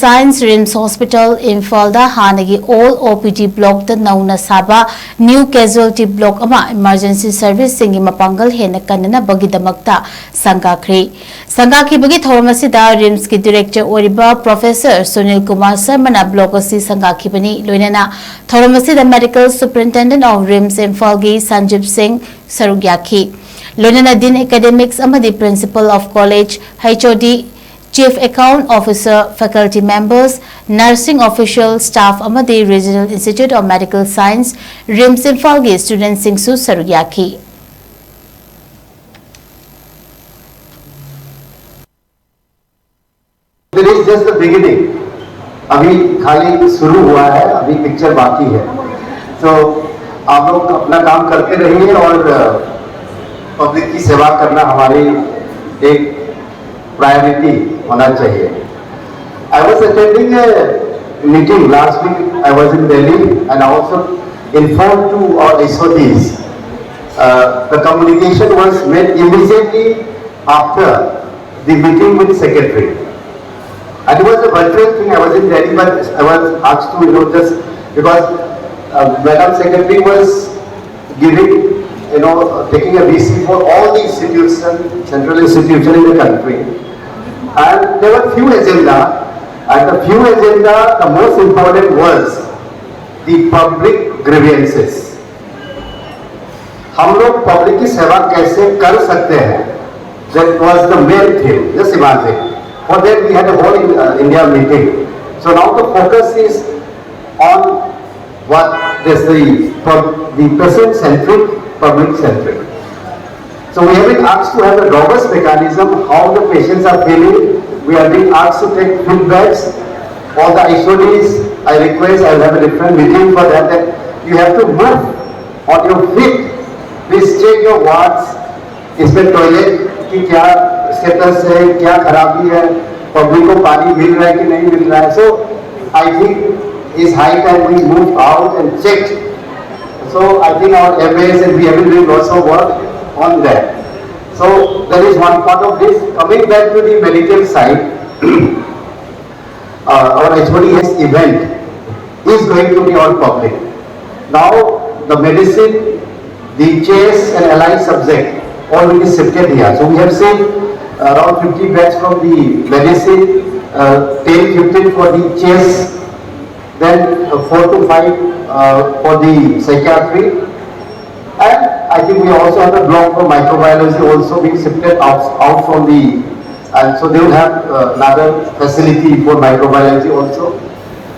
Science RIMS Hospital Imphal Hanagi All OPD Block the Nauna Saba New Casualty Block Ama Emergency Service Singi Mapangal Hena Kanana Bagidamakta Sangakri Bagi Thomasida RIMS ki Director Oriba Professor Sunil Kumar Sarmana Blockasi Sangaki Bani Luinana Thomasida Medical Superintendent of RIMS Imphal Sanjib Singh Sarugyaki Luinana Din Academics Amadi Principal of College HOD Chief Account Officer, faculty members, nursing official, staff Amadi Regional Institute of Medical Science, RIMS Imphal student Singsu Sarugyaki. This is just the beginning. अभी खाली शुरू हुआ है, अभी picture बाकी है. तो आप लोग अपना काम करते रहिए और पब्लिक की सेवा करना हमारी एक प्रायोरिटी होना चाहिए. I was attending a meeting last week. I was in Delhi and I also informed to our SODs. The communication was made immediately after the meeting with secretary. And it was a virtual thing. I was in Delhi, but I was asked to, just because Madam Secretary was giving, taking a VC for all the institutions, central institutions in the country. And there were few agenda, and the few agenda, the most important was the public grievances. हम लोग public की सेवा कैसे कर सकते हैं? That was the main thing. Just imagine. For that we had a whole India meeting. So now the focus is on what is the patient-centric, public-centric. So we have been asked to have a robust mechanism how the patients are feeling. We have been asked to take feedbacks. All the HODs, I request, I will have a different meeting for that you have to move on your feet. Please check your wards. इसमें toilet की क्या status है, क्या खराबी है, public को पानी मिल रहा है कि नहीं मिल रहा है. So I think it's high time we move out and check. So I think our MAs and we have been doing lots of work on that. So that is one part of this. Coming back to the medical side, our HODS event is going to be all public. Now the medicine, the chairs and allied subject all will be shifted here. So we have seen around 50 beds from the medicine, 10-15 for the chairs, then 4 to 5 for the psychiatry. And I think we also have a block for microbiology also being shifted out from the, and so they will have another facility for microbiology also.